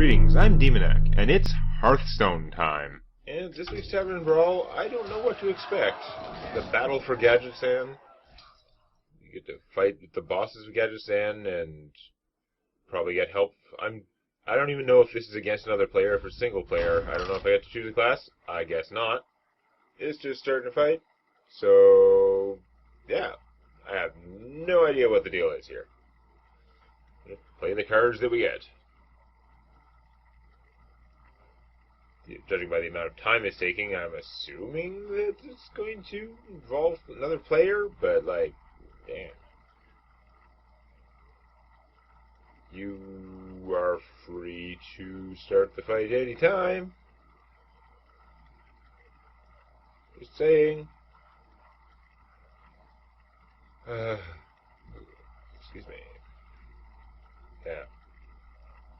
Greetings, I'm Demonac, and it's Hearthstone time. And this week's Tavern Brawl, I don't know what to expect. The battle for Gadgetzan. You get to fight with the bosses of Gadgetzan and probably get help. I don't even know if this is against another player or if it's single player. I don't know if I get to choose a class. I guess not. It's just starting to fight. So, yeah. I have no idea what the deal is here. Play the cards that we get. Judging by the amount of time it's taking, I'm assuming that it's going to involve another player, but, like, damn. You are free to start the fight any time. Just saying. Excuse me. Yeah.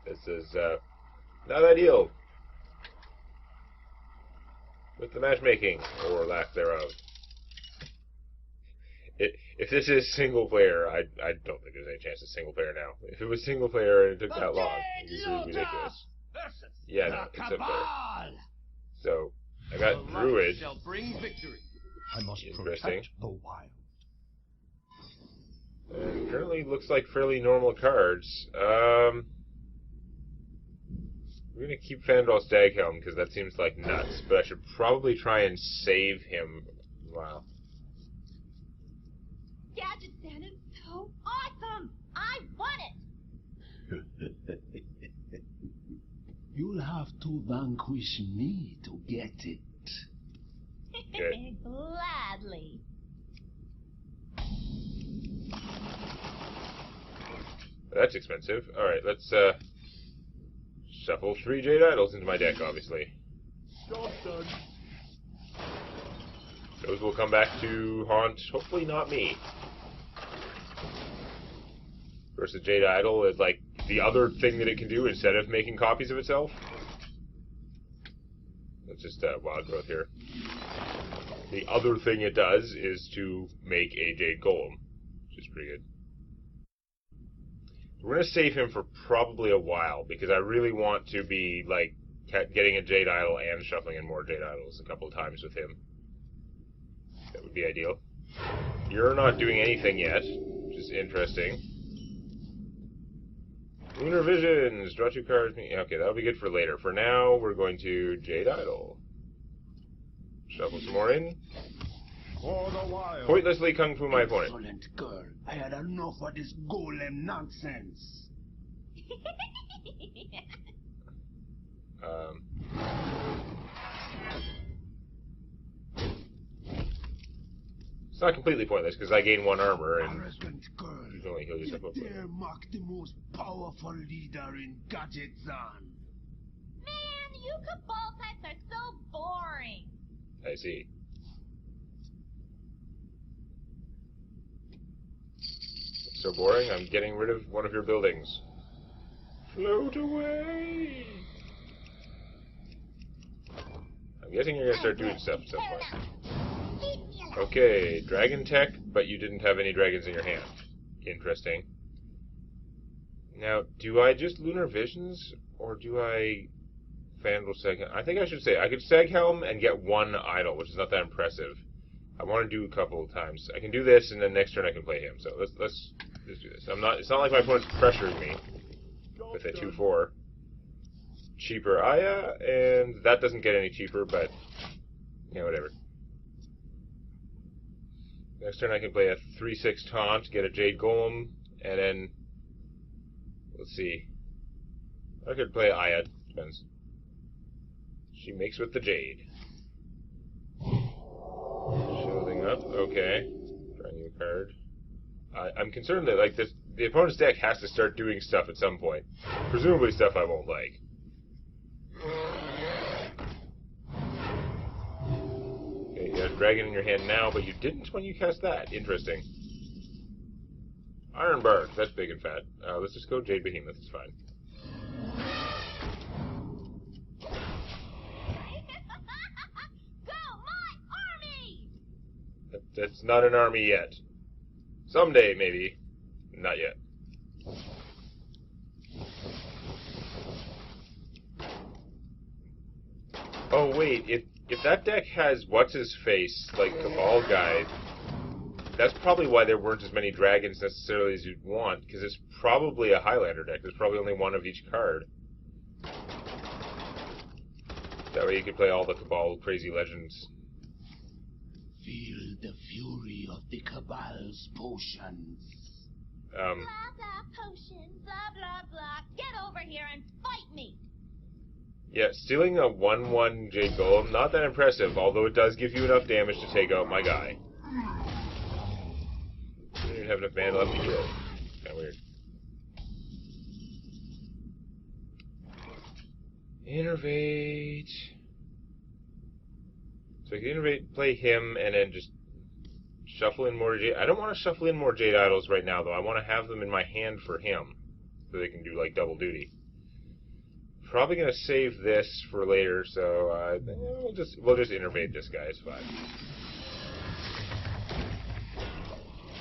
This is, not ideal. With the matchmaking, or lack thereof. If this is single player, I don't think there's any chance it's single player now. If it was single player and it took that long, it would be ridiculous. Yeah, no, it's up there. So, I got Druid. I must protect the wild. And currently looks like fairly normal cards. We're going to keep Fandral Staghelm because that seems like nuts, but I should probably try and save him. Wow. Gadgetzan is so awesome! I want it! You'll have to vanquish me to get it. Okay. Gladly. That's expensive. Alright, let's, shuffle 3 Jade Idols into my deck, obviously. Those will come back to haunt, hopefully not me. Versus Jade Idol is like the other thing that it can do instead of making copies of itself. That's just wild growth here. The other thing it does is to make a Jade Golem, which is pretty good. We're going to save him for probably a while, because I really want to be, like, getting a Jade Idol and shuffling in more Jade Idols a couple of times with him. That would be ideal. You're not doing anything yet, which is interesting. Lunar Visions! Draw 2 cards. Okay, that'll be good for later. For now, we're going to Jade Idol. Shuffle some more in. Pointlessly Kung Fu my opponent. Excellent girl. I had enough of this golem nonsense. It's not completely pointless because I gain 1 armor and Arrogant girl. you can only heal yourself up. You dare mock the most powerful leader in Gadgetzan. Man, you cabal types are so boring. I see. So boring, I'm getting rid of one of your buildings. Float away! I'm guessing you're gonna start doing stuff at some point. Okay, dragon tech, but you didn't have any dragons in your hand. Interesting. Now, do I just Lunar Visions, or do I Fandral Staghelm? I think I should say, I could Staghelm and get 1 idol, which is not that impressive. I want to do a couple of times. I can do this, and then next turn I can play him. So let's just do this. It's not like my opponent's pressuring me with a 2/4. Cheaper Aya, and that doesn't get any cheaper, but yeah, whatever. Next turn I can play a 3/6 taunt, get a Jade Golem, and then let's see. I could play Aya. Depends. She makes with the Jade. Shielding up, okay. Drawing a card. I'm concerned that like the opponent's deck has to start doing stuff at some point. Presumably stuff I won't like. Okay, you got a dragon in your hand now, but you didn't when you cast that. Interesting. Ironbark, that's big and fat. Let's just go Jade Behemoth, it's fine. That's not an army yet. Someday, maybe. Not yet. Oh wait, if that deck has what's-his-face, like Cabal guy, that's probably why there weren't as many dragons necessarily as you'd want, because it's probably a Highlander deck. There's probably only one of each card. That way you could play all the Cabal crazy legends. Feel the fury of the Cabal's potions. Blah, blah, potion, blah, blah, blah. Get over here and fight me. Yeah, stealing a 1/1 Jade Golem, not that impressive, although it does give you enough damage to take out my guy. I don't even have enough mana left to heal. Kinda weird. Innervate. So I can innervate, play him, and then just shuffle in more Jade. I don't want to shuffle in more Jade Idols right now, though. I want to have them in my hand for him, so they can do, like, double duty. Probably going to save this for later, so we'll just innervate this guy. It's fine.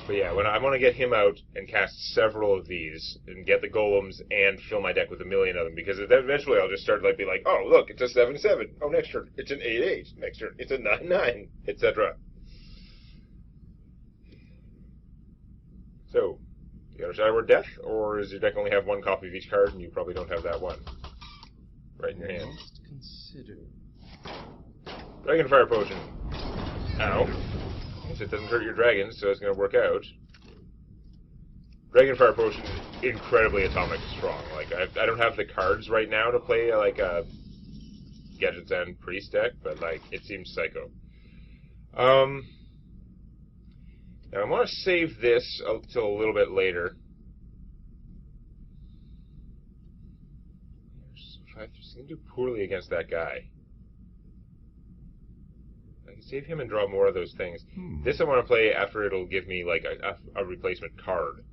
But yeah, when I want to get him out and cast several of these and get the golems and fill my deck with a million of them, because then eventually I'll just start like be like, oh look, it's a 7/7. Oh, next turn it's an 8/8. Next turn it's a 9/9, etc. So, you got a Shadow Word Death, or does your deck only have one copy of each card, and you probably don't have that one right in your hand? Must consider. Dragonfire Potion. Ow. It doesn't hurt your dragons, so it's going to work out. Dragonfire Potion is incredibly atomic strong. Like, I don't have the cards right now to play like a Gadgetzan Priest deck, but like it seems psycho. Now I want to save this till a little bit later. It's going to do poorly against that guy. I can save him and draw more of those things. This I want to play after it'll give me like a replacement card,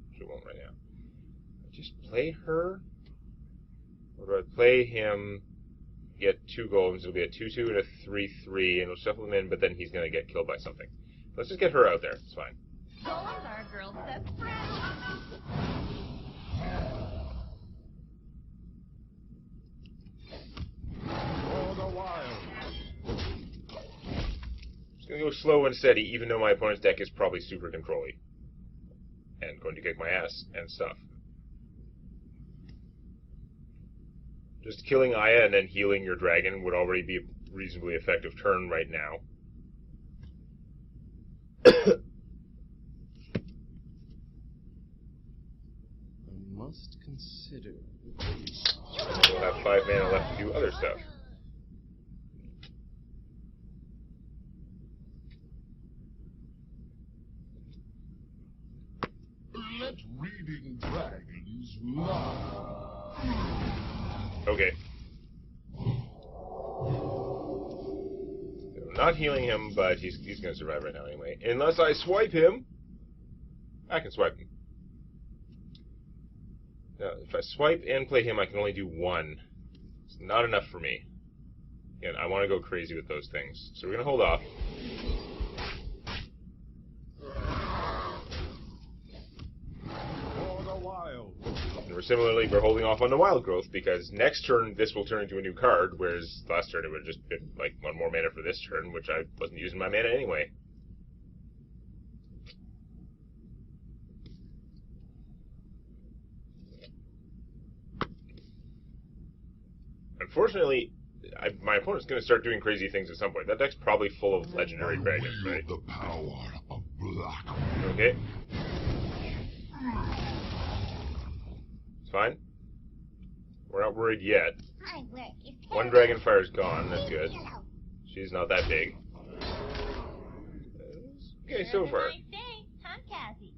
which it won't right now. I just play her, or do I play him, get 2 golems? It'll be a 2/2 and a 3/3, and we'll shuffle him in, but then he's going to get killed by something. Let's just get her out there. It's fine. Golems are a girl's best friend. For the wild. Gonna go slow and steady, even though my opponent's deck is probably super control-y. And going to kick my ass and stuff. Just killing Aya and then healing your dragon would already be a reasonably effective turn right now. I must consider. We'll have 5 mana left to do other stuff. Let reading dragons lie. Okay. So not healing him, but he's going to survive right now anyway. Unless I swipe him. I can swipe him. Now, if I swipe and play him, I can only do 1. It's not enough for me. Again, I want to go crazy with those things. So we're going to hold off. For the wild. And we're holding off on the wild growth, because next turn this will turn into a new card, whereas last turn it would have just been like 1 more mana for this turn, which I wasn't using my mana anyway. Unfortunately, my opponent's going to start doing crazy things at some point. That deck's probably full of legendary dragons, right? The power of black. Okay. It's fine. We're not worried yet. One Dragonfire's gone. That's good. She's not that big. Okay, so far. Nice day, huh, Cassie?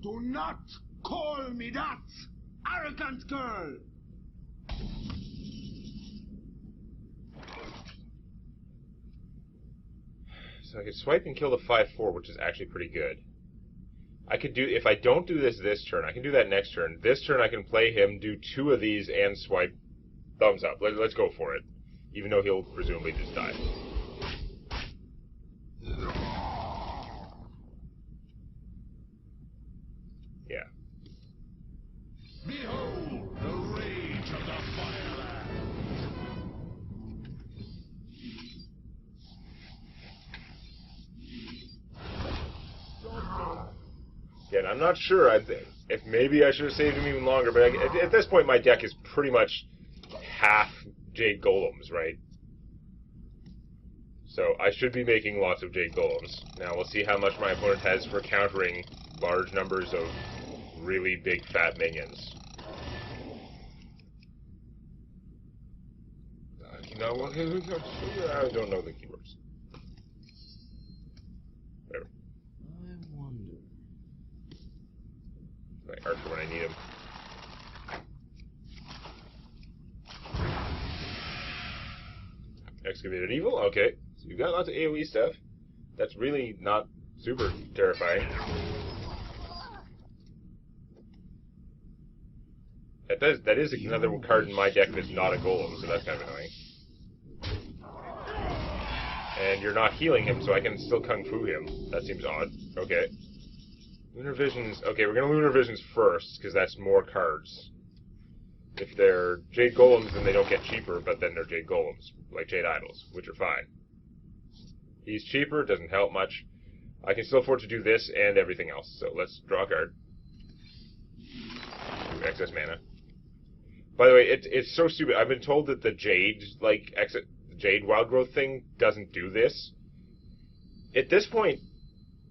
Do not call me that, arrogant girl. So I could swipe and kill the 5/4, which is actually pretty good. I could do, if I don't do this turn, I can do that next turn. This turn I can play him, do 2 of these, and swipe. Thumbs up. Let's go for it. Even though he'll presumably just die. Yeah. Behold the rage of the fireland. I'm not sure. If maybe I should have saved him even longer, but at this point my deck is pretty much half Jade Golems, right? So I should be making lots of Jade Golems. Now we'll see how much my opponent has for countering large numbers of really big fat minions. No, I don't know the keywords. Whatever. I wonder. My Archer when I need him. Excavated Evil, okay. So you've got lots of AoE stuff. That's really not super terrifying. That is another card in my deck that's not a golem, so that's kind of annoying. And you're not healing him, so I can still Kung Fu him. That seems odd. Okay. Lunar Visions. Okay, we're going to Lunar Visions first, because that's more cards. If they're Jade Golems, then they don't get cheaper, but then they're Jade Golems, like Jade Idols, which are fine. He's cheaper, doesn't help much. I can still afford to do this and everything else, so let's draw a card. Excess mana. By the way, it's so stupid. I've been told that the Jade, Jade Wild Growth thing doesn't do this. At this point,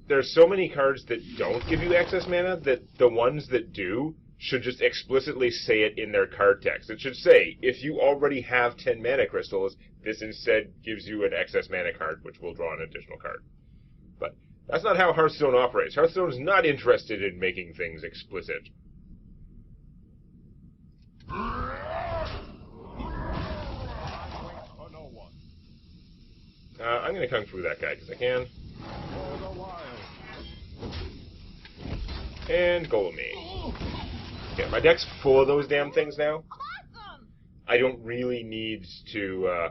there's so many cards that don't give you excess mana that the ones that do should just explicitly say it in their card text. It should say, if you already have 10 mana crystals, this instead gives you an excess mana card, which will draw an additional card. But that's not how Hearthstone operates. Hearthstone is not interested in making things explicit. I'm going to Kung Fu that guy, because I can. And Golem me. Okay, my deck's full of those damn things now. Awesome! I don't really need to,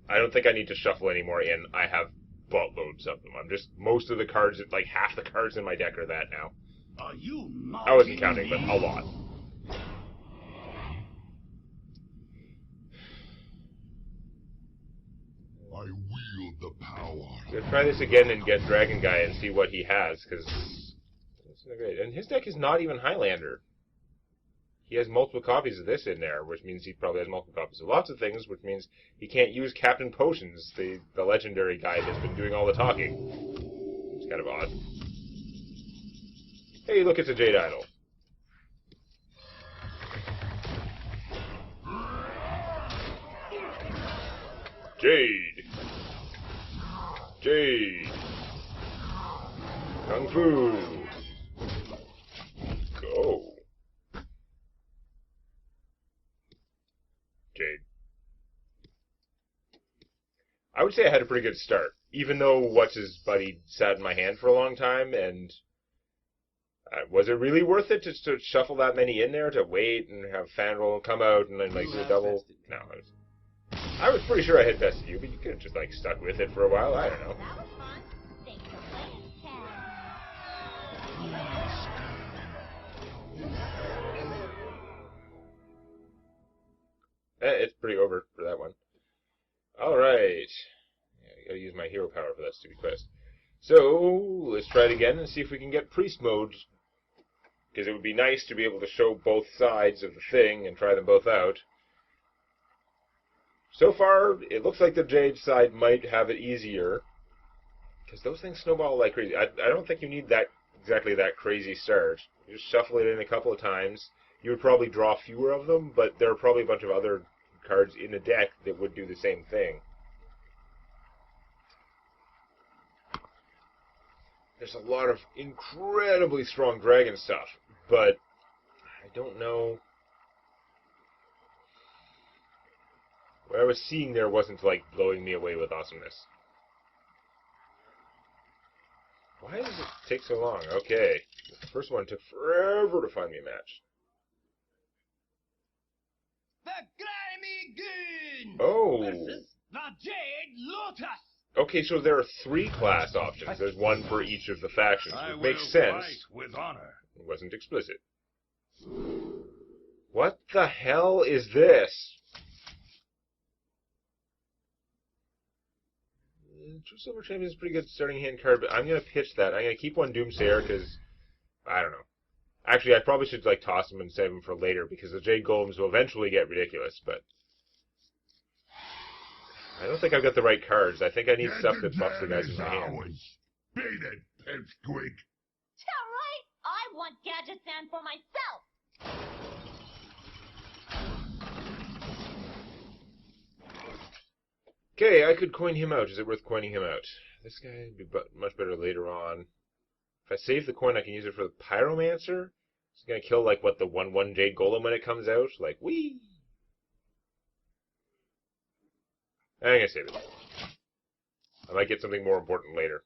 I don't think I need to shuffle any more in. I have buttloads of them. Most of the cards, like half the cards in my deck are that now. Are you not? I wasn't counting, but a lot. I wield the power. I'm gonna try this again and get Dragon Guy and see what he has, because it's not great. And his deck is not even Highlander. He has multiple copies of this in there, which means he probably has multiple copies of lots of things, which means he can't use Captain Potions, the legendary guy that's been doing all the talking. It's kind of odd. Hey, look, it's a Jade Idol. Jade! Jade! Kung Fu! Go! Jade. I would say I had a pretty good start, even though What's-His-Buddy sat in my hand for a long time, and was it really worth it to shuffle that many in there, to wait and have Fanroll come out and then do a double? No, I was pretty sure I had bested you, but you could have just stuck with it for a while. I don't know. That was fun. Thanks for playing, Cat. It's pretty over for that one. All right. Yeah, I gotta use my hero power for that stupid quest. So let's try it again and see if we can get priest mode, because it would be nice to be able to show both sides of the thing and try them both out. So far, it looks like the Jade side might have it easier, because those things snowball like crazy. I don't think you need exactly that crazy start. You just shuffle it in a couple of times. You would probably draw fewer of them, but there are probably a bunch of other cards in the deck that would do the same thing. There's a lot of incredibly strong dragon stuff, but I don't know. What I was seeing there wasn't, blowing me away with awesomeness. Why does it take so long? Okay. The first one took forever to find me a match. The grimy goon! Oh! Versus the Jade Lotus! Okay, so there are 3 class options. There's one for each of the factions, I which makes will sense. fight with honor. It wasn't explicit. What the hell is this? True Silver Champion is a pretty good starting hand card, but I'm going to pitch that. I'm going to keep one Doomsayer, because I don't know. Actually, I probably should like toss them and save them for later because the Jade Golems will eventually get ridiculous, but I don't think I've got the right cards. I think I need stuff that buffs the guys in my hand. Beat it, pipsqueak. Yeah, right. I want Gadgetzan for myself. Okay, I could coin him out. Is it worth coining him out? This guy would be much better later on. If I save the coin, I can use it for the Pyromancer. It's gonna kill, like, what, the 1/1 Jade Golem when it comes out? Like, whee! I'm gonna save it. I might get something more important later.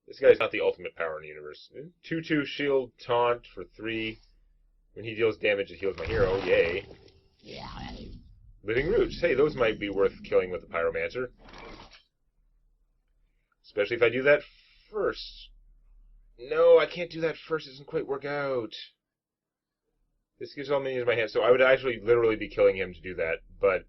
This guy's not the ultimate power in the universe. 2/2 shield taunt for 3. When he deals damage, it heals my hero. Yay. Living Roots. Hey, those might be worth killing with the Pyromancer. Especially if I do that first. No, I can't do that first. It doesn't quite work out. This gives all minions in my hand, so I would actually literally be killing him to do that, but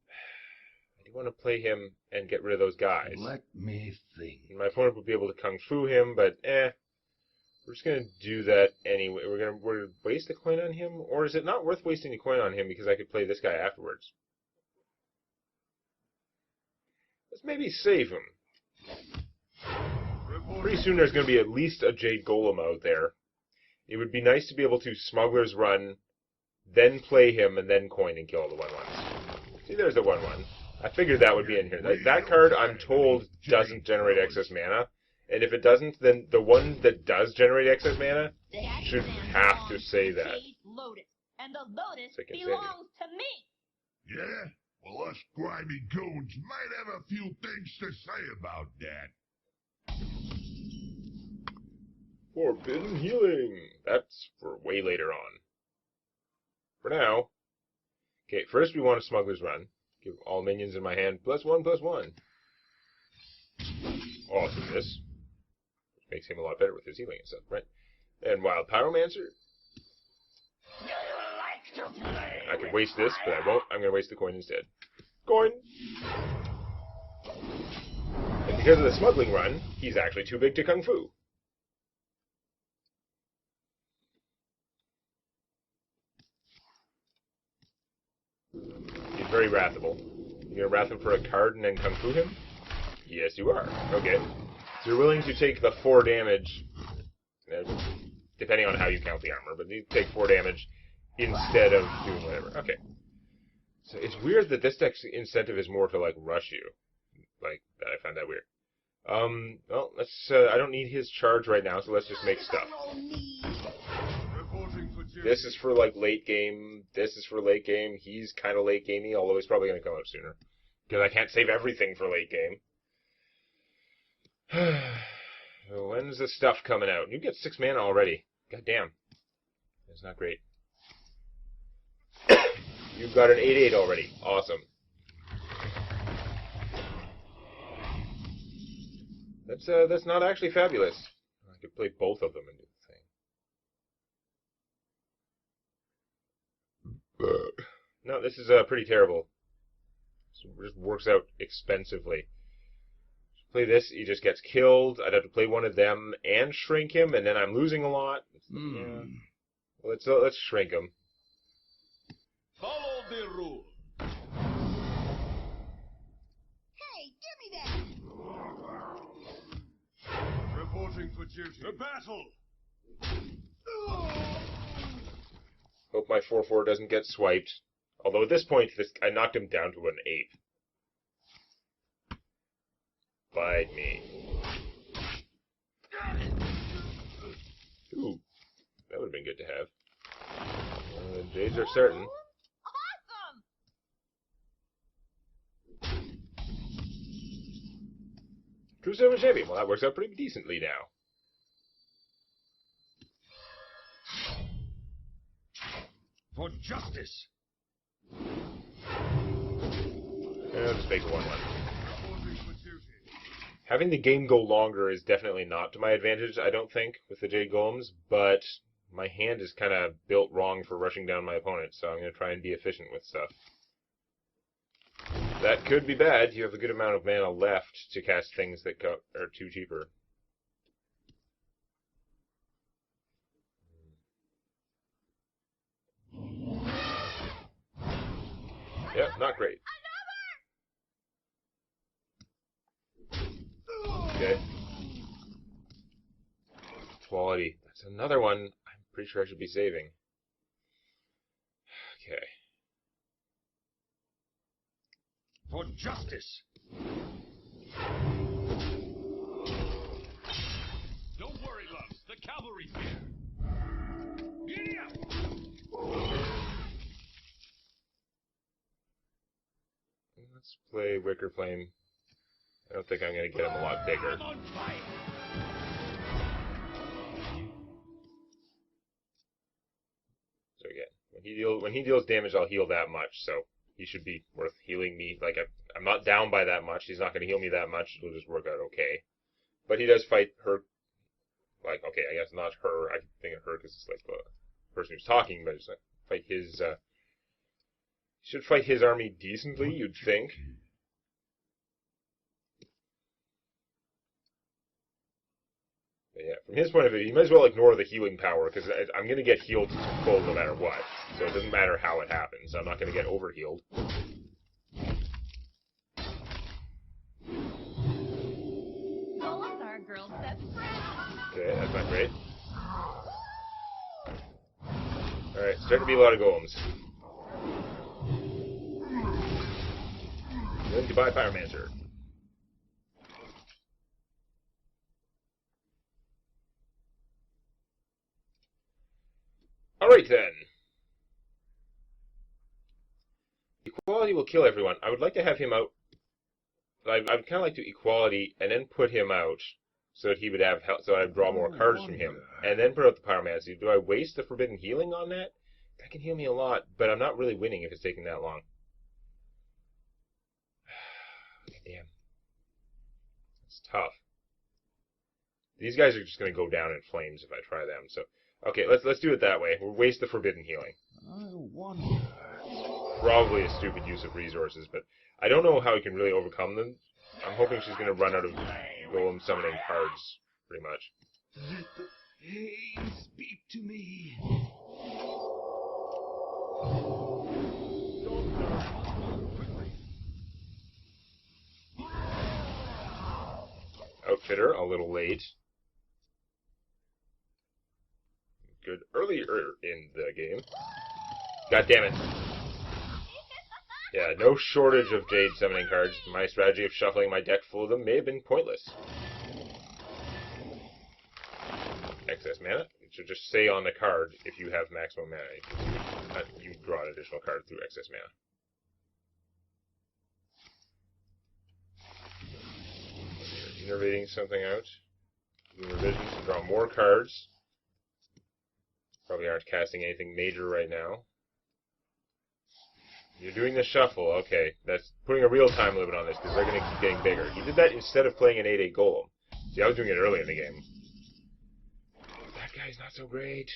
I do want to play him and get rid of those guys. Let me think. And my opponent would be able to kung fu him, but we're just gonna do that anyway. We're gonna waste a coin on him, or is it not worth wasting a coin on him because I could play this guy afterwards? Let's maybe save him. Pretty soon there's going to be at least a Jade Golem out there. It would be nice to be able to Smuggler's Run, then play him, and then coin and kill all the 1/1s. See, there's the 1/1. I figured that would be in here. That card, I'm told, doesn't generate excess mana. And if it doesn't, then the one that does generate excess mana should have to say that. Lotus, and the Lotus So belongs to me. Yeah? Well, us grimy goons might have a few things to say about that. Forbidden Healing. That's for way later on. For now. Okay, first we want a Smuggler's Run. Give all minions in my hand +1/+1. Awesomeness. Which makes him a lot better with his healing and stuff, right? And Wild Pyromancer. I could waste this, but I won't. I'm going to waste the coin instead. Coin! And because of the Smuggling Run, he's actually too big to Kung Fu. He's very wrathable. You're going to wrath him for a card and then Kung Fu him? Yes, you are. Okay. So you're willing to take the 4 damage, depending on how you count the armor, but you take 4 damage instead of doing whatever. Okay. So it's weird that this deck's incentive is more to, like, rush you. Like, I find that weird. Well, let's, I don't need his charge right now, so let's just make stuff. This is for, like, late game. This is for late game. He's kind of late gamey, although he's probably going to come out sooner. Because I can't save everything for late game. When's the stuff coming out? You get 6 mana already. God damn. That's not great. You've got an 8/8 already. Awesome. That's not actually fabulous. I could play both of them and do the thing. No, this is pretty terrible. It just works out expensively. Play this, he just gets killed. I'd have to play one of them and shrink him, and then I'm losing a lot. Yeah. Well, let's shrink him. Follow the rule. Hey, give me that. Reporting for duty. The battle. Hope my 4/4 doesn't get swiped. Although at this point, I knocked him down to an 8. Bite me. Ooh, that would have been good to have. Days are certain. Awesome! True Silver Champion. Well, that works out pretty decently now. For justice. I'll just make a 1/1. Having the game go longer is definitely not to my advantage, I don't think, with the Jade Golems, but my hand is kind of built wrong for rushing down my opponent, so I'm going to try and be efficient with stuff. That could be bad. You have a good amount of mana left to cast things that are too cheaper. Yep, not great. Okay. Quality. That's another one I'm pretty sure I should be saving. Okay. For justice. Don't worry, loves. The cavalry's here. Giddy up! Let's play Wicker Flame. I don't think I'm going to get him a lot bigger. I'm on fire. So again, when he deals damage, I'll heal that much. So he should be worth healing me. Like I'm not down by that much. He's not going to heal me that much. It'll just work out okay. But he does fight her. Like okay, I guess not her. I think of her because it's like the person who's talking, but it's like fight his. Should fight his army decently, you'd think. But yeah, from his point of view, you might as well ignore the healing power, because I'm going to get healed full no matter what. So it doesn't matter how it happens. I'm not going to get overhealed. Golems are a girl's best friend. Okay, that's not great. Alright, starting to be a lot of golems. Goodbye, Pyromancer. Alright then. Equality will kill everyone. I would like to have him out. I'd kind of like to equality and then put him out so that he would have help, so I'd draw more cards from him. And then put out the Pyromancer. Do I waste the Forbidden Healing on that? That can heal me a lot, but I'm not really winning if it's taking that long. Damn. It's tough. These guys are just going to go down in flames if I try them. So, okay, let's do it that way. We'll waste the Forbidden Healing. I wonder. Probably a stupid use of resources, but I don't know how we can really overcome them. I'm hoping she's going to run out of golem summoning cards, pretty much. Hey, speak to me. Outfitter, a little late. Good earlier in the game. God damn it. Yeah, no shortage of Jade summoning cards. My strategy of shuffling my deck full of them may have been pointless. Excess mana. It should just say on the card if you have maximum mana. You draw an additional card through excess mana. Innervating something out. Doing revisions to draw more cards. Probably aren't casting anything major right now. You're doing the shuffle, okay. That's putting a real time limit on this because they're going to keep getting bigger. He did that instead of playing an 8/8 golem. See, I was doing it early in the game. That guy's not so great.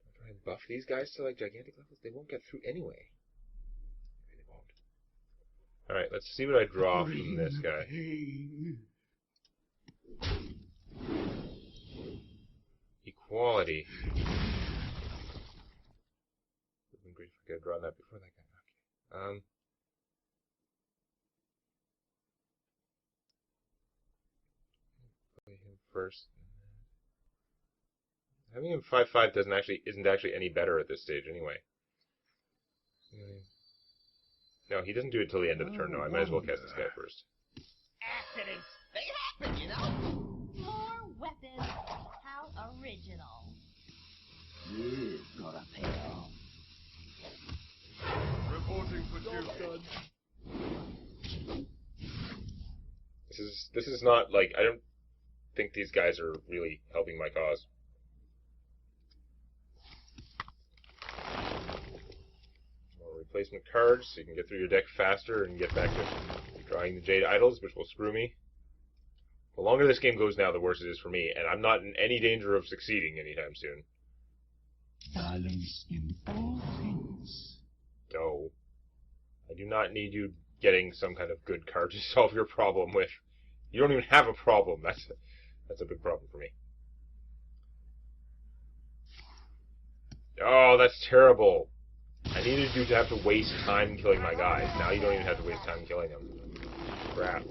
I'll try and buff these guys to like gigantic levels. They won't get through anyway. Maybe they won't. Alright, let's see what I draw from this guy. Equality. Would have been great if I could have drawn that before that guy. Okay. Play him first. Having him 5/5 isn't actually any better at this stage anyway. No, he doesn't do it till the end of the turn. No, I might as well cast this guy first. Accidents, they happen, you know. More weapons. How original. You've got a pair. Reporting for duty. This is not like I don't think these guys are really helping my cause. More replacement cards so you can get through your deck faster and get back to drawing the Jade Idols, which will screw me. The longer this game goes now, the worse it is for me, and I'm not in any danger of succeeding anytime soon. Balance in all things. No. I do not need you getting some kind of good card to solve your problem with. You don't even have a problem. That's a big problem for me. Oh, that's terrible. I needed you to have to waste time killing my guys. Now you don't even have to waste time killing them. Crap.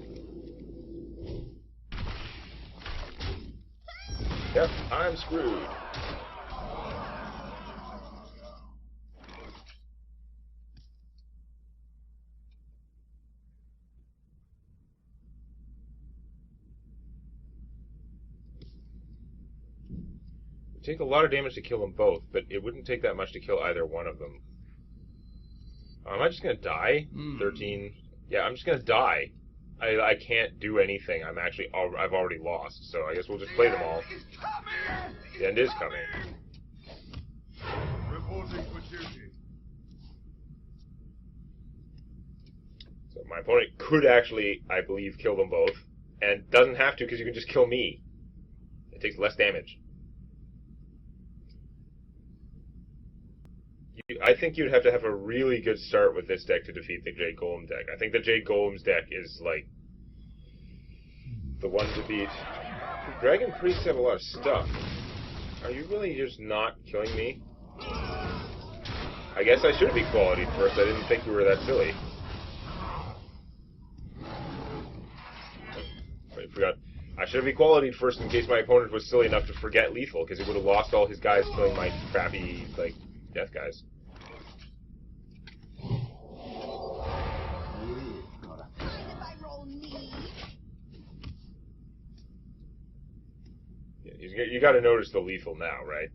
Yep, I'm screwed. It would take a lot of damage to kill them both, but it wouldn't take that much to kill either one of them. Am I just gonna die? 13. Yeah, I'm just gonna die. I can't do anything. I've already lost, so I guess we'll just play them all. The end is coming. Reporting for duty. So my opponent could actually, I believe, kill them both, and doesn't have to because you can just kill me. It takes less damage. I think you'd have to have a really good start with this deck to defeat the Jade Golem deck. I think the Jade Golem's deck is, like, the one to beat. Dragon Priests have a lot of stuff. Are you really just not killing me? I guess I should have equality'd first. I didn't think you were that silly. I forgot. I should have equality'd first in case my opponent was silly enough to forget lethal, because he would have lost all his guys killing my crappy, like, death guys. You got to notice the lethal now, right?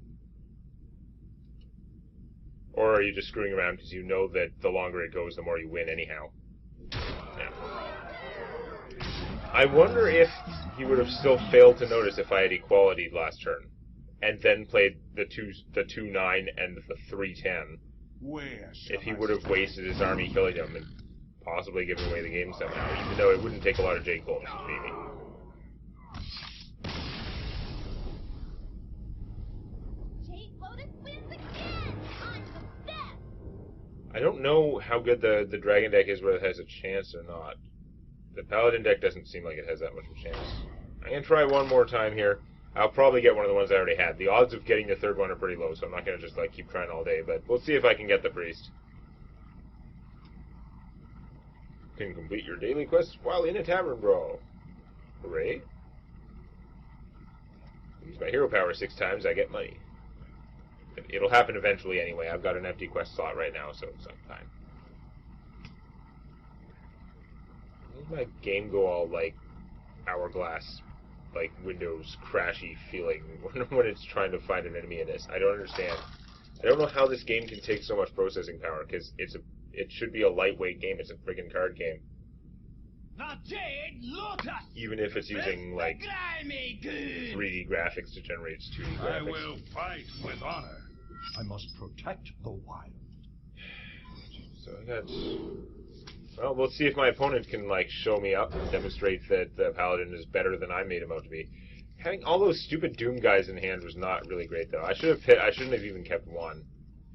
Or are you just screwing around because you know that the longer it goes, the more you win anyhow? Yeah. I wonder if he would have still failed to notice if I had equality last turn, and then played the 2-9 and the 3-10. If he would have wasted his army killing him and possibly given away the game somehow, even though it wouldn't take a lot of Jade Golems to beat me. I don't know how good the Dragon deck is, whether it has a chance or not. The Paladin deck doesn't seem like it has that much of a chance. I'm going to try one more time here. I'll probably get one of the ones I already had. The odds of getting the third one are pretty low, so I'm not going to just like keep trying all day, but we'll see if I can get the Priest. You can complete your daily quests while in a Tavern Brawl. Hooray. Use my hero power 6 times, I get money. It'll happen eventually anyway. I've got an empty quest slot right now, so it's fine. Why does my game go all, like, hourglass, like, Windows crashy feeling when it's trying to find an enemy in this? I don't understand. I don't know how this game can take so much processing power, because it should be a lightweight game. It's a friggin' card game. Even if it's using, like, 3D graphics to generate its 2D graphics. I will fight with honor. I must protect the wild. So I got... Well, we'll see if my opponent can, like, show me up and demonstrate that the Paladin is better than I made him out to be. Having all those stupid Doom guys in hand was not really great, though. I shouldn't have even kept one.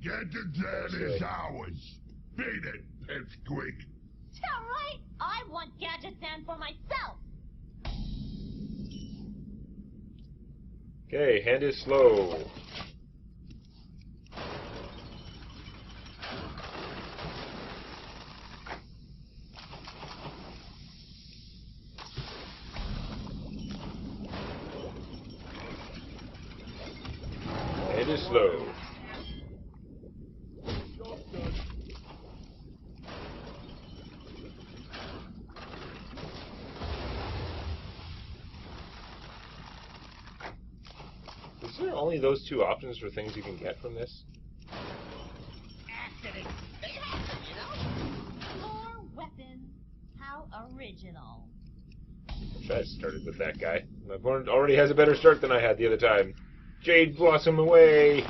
Gadgetzan is ours. Beat it, pipsqueak. All right, I want Gadgetzan for myself. Okay, hand is slow. Hand is slow. Is there only those two options for things you can get from this? Accidents. They happen, you know? More weapons. How original. I should have started with that guy. My opponent already has a better start than I had the other time. Jade Blossom away! Go,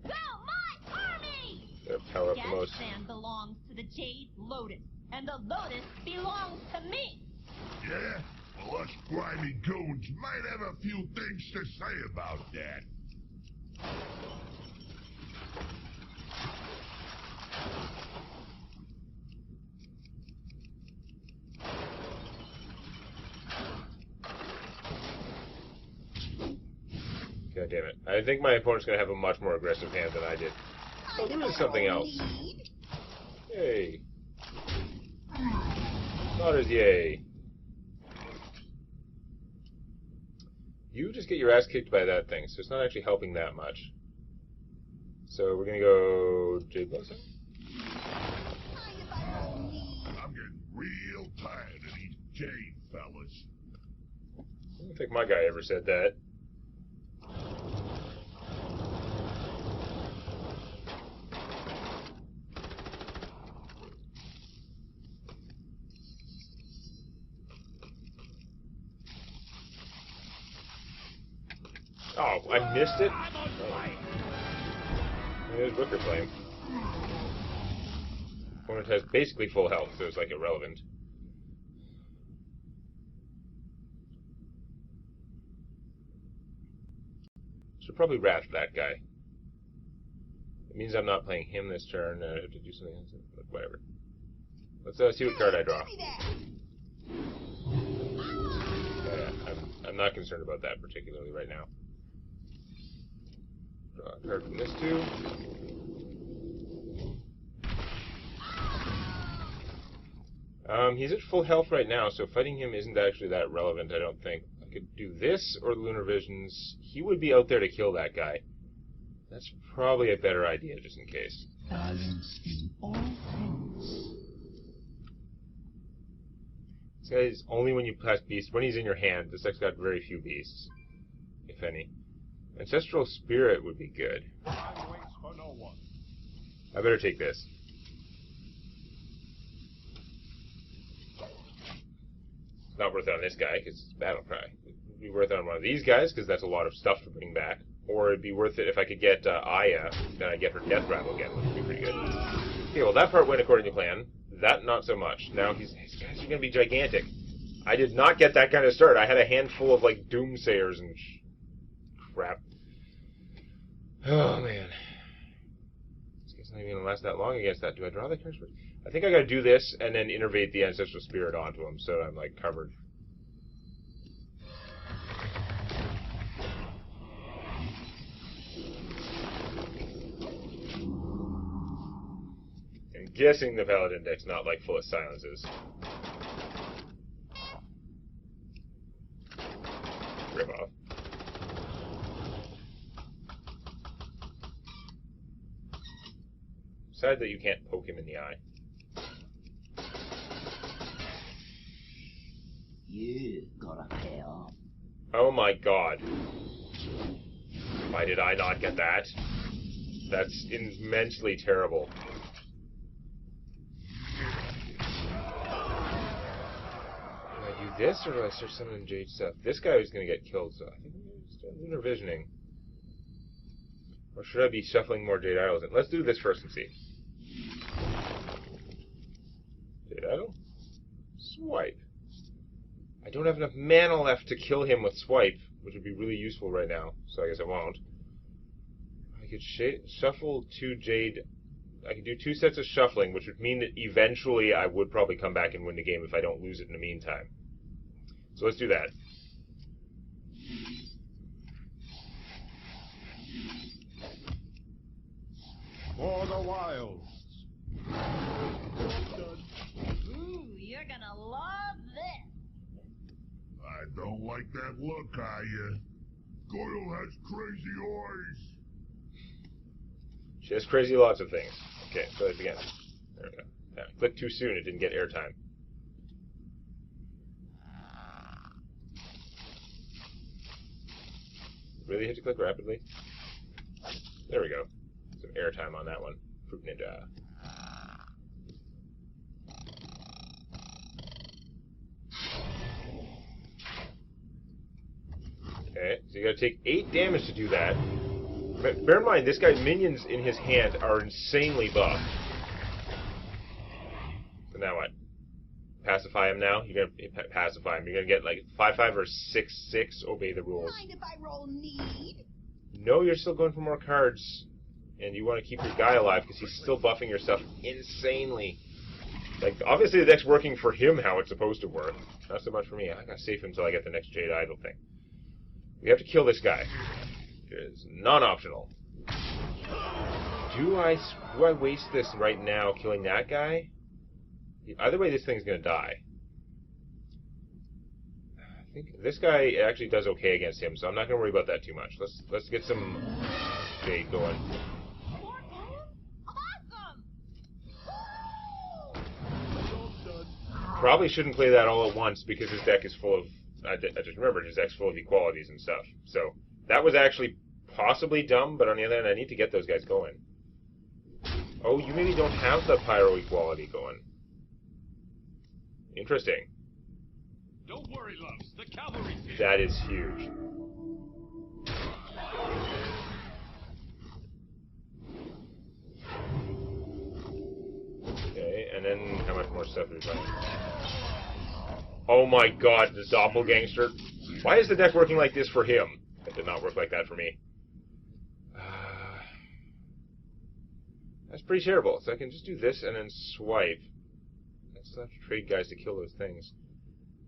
my army! Power up the most. Gadgetzan belongs to the Jade Lotus, and the Lotus belongs to me. Yeah? Well, us grimy goons might have a few things to say about that. God damn it. I think my opponent's going to have a much more aggressive hand than I did. Oh, there is something else. Yay. Not as yay. You just get your ass kicked by that thing, so it's not actually helping that much. So we're going to go Jade Blossom. I'm getting real tired of these Jade fellas. I don't think my guy ever said that. Oh, I missed it? Oh. There's Booker Flame. Opponent has basically full health, so it's like irrelevant. Should probably wrath that guy. It means I'm not playing him this turn, and I have to do something else, but whatever. Let's see what card I draw. Yeah, I'm not concerned about that particularly right now. Draw a card from this too. He's at full health right now, so fighting him isn't actually that relevant, I don't think. I could do this or Lunar Visions. He would be out there to kill that guy. That's probably a better idea, just in case. Balance in all things. This guy is only when you pass beasts. When he's in your hand, this deck's got very few beasts, if any. Ancestral Spirit would be good. Time waits for no one. I better take this. It's not worth it on this guy, because it's Battle Cry. It would be worth it on one of these guys, because that's a lot of stuff to bring back. Or it'd be worth it if I could get Aya, then I'd get her Death Rattle again, which would be pretty good. Okay, well that part went according to plan. That, not so much. Now, these guys are going to be gigantic. I did not get that kind of start. I had a handful of, like, Doomsayers and crap. Oh, man. This guy's not even going to last that long against that. Do I draw the cards first? I think I got to do this and then innervate the Ancestral Spirit onto him so I'm, like, covered. I'm guessing the Paladin deck's not, like, full of silences. Rip off. Sad that you can't poke him in the eye. You gotta pay off. Oh my god. Why did I not get that? That's immensely terrible. Do I do this or do I start summoning Jade stuff? This guy is going to get killed, so I think I'm going to start Lunar Visioning. Or should I be shuffling more Jade Idols in? Let's do this first and see. Jade Idol? Swipe. I don't have enough mana left to kill him with Swipe, which would be really useful right now, so I guess I won't. I could shuffle 2 Jade... I could do 2 sets of shuffling, which would mean that eventually I would probably come back and win the game if I don't lose it in the meantime. So let's do that. For the wilds. Ooh, you're gonna love this. I don't like that look, Aya. Goyle has crazy eyes. She has crazy lots of things. Okay, so let's again. There we go. Yeah, I clicked too soon, it didn't get airtime. Really hit to click rapidly? There we go. Some airtime on that one. Fruit Ninja. Okay, so you gotta take 8 damage to do that. Bear in mind, this guy's minions in his hand are insanely buffed. now what? Pacify him now? You're gonna pacify him. You're gonna get like 5/5 or 6/6. Obey the rules. Mind if I roll need? No, you're still going for more cards, and you want to keep your guy alive because he's still buffing your stuff insanely. Like, obviously the deck's working for him how it's supposed to work. Not so much for me. I gotta save him until I get the next Jade Idol thing. We have to kill this guy. It's non-optional. Do I waste this right now killing that guy? Either way, this thing's gonna die. I think this guy actually does okay against him, so I'm not gonna worry about that too much. Let's get some Jade going. Probably shouldn't play that all at once because his deck is full of... I just remembered his deck's full of equalities and stuff. So that was actually possibly dumb, but on the other hand, I need to get those guys going. Oh, you maybe don't have the Pyro equality going. Interesting. Don't worry, loves. The cavalry's here. That is huge. Okay, and then how much more stuff are we playing? Oh my god, the Doppelgangster. Why is the deck working like this for him? It did not work like that for me. That's pretty terrible. So I can just do this and then swipe. I still have to trade guys to kill those things.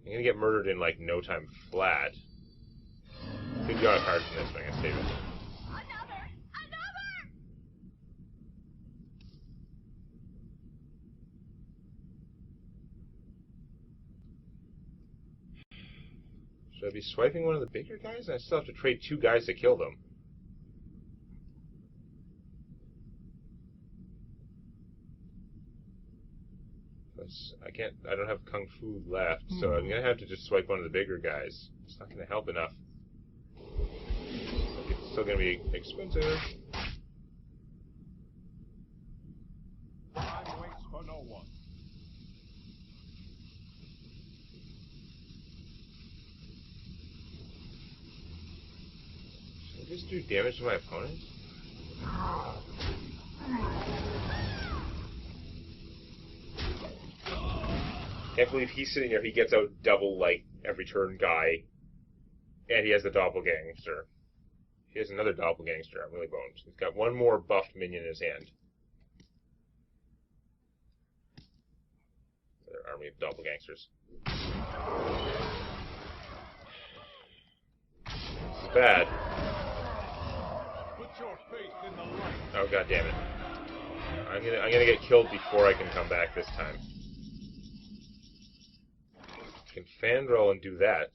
I'm gonna get murdered in like no time flat. Could draw a card from this, but I'm gonna save it. Another! Should I be swiping one of the bigger guys? I still have to trade 2 guys to kill them. I don't have Kung Fu left, so I'm gonna have to just swipe one of the bigger guys. It's not gonna help enough. It's still gonna be expensive. Time waits for no one. Should I just do damage to my opponent? Can't believe he's sitting there. He gets out double, like, every turn guy. And he has the Doppelgangster. He has another Doppelgangster. I'm really boned. He's got one more buffed minion in his hand. Another army of Doppelgangsters. This is bad. Put your faith in the light. Oh, god damn it. I'm gonna get killed before I can come back this time. I can fan roll and do that,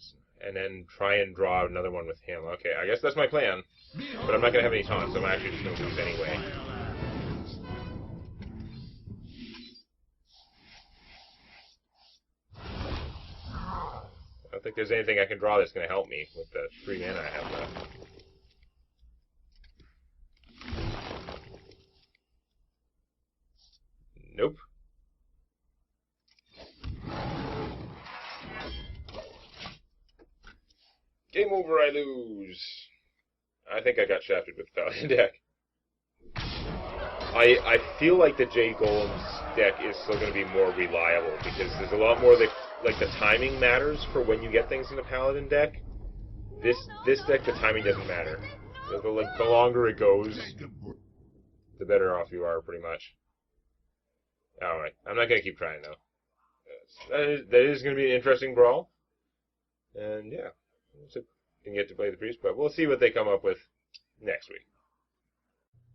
and then try and draw another one with him. Okay, I guess that's my plan. But I'm not going to have any taunts, so I'm actually just going to lose anyway. I don't think there's anything I can draw that's going to help me with the 3 mana I have left. Nope. Game over, I lose. I think I got shafted with the Paladin deck. I feel like the Jade Golem's deck is still going to be more reliable because there's a lot more that, like, the timing matters for when you get things in the Paladin deck. This deck, the timing doesn't matter. The longer it goes, the better off you are, pretty much. Alright, I'm not going to keep trying, though. That is going to be an interesting brawl. And, yeah. Didn't get to play the priest, but we'll see what they come up with next week.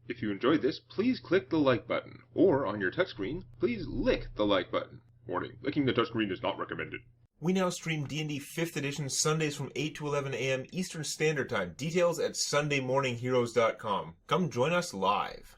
If you enjoyed this, please click the like button, or on your touchscreen, please lick the like button. Warning, licking the touchscreen is not recommended. We now stream D&D 5th edition Sundays from 8 to 11 a.m. Eastern Standard Time. Details at sundaymorningheroes.com. Come join us live.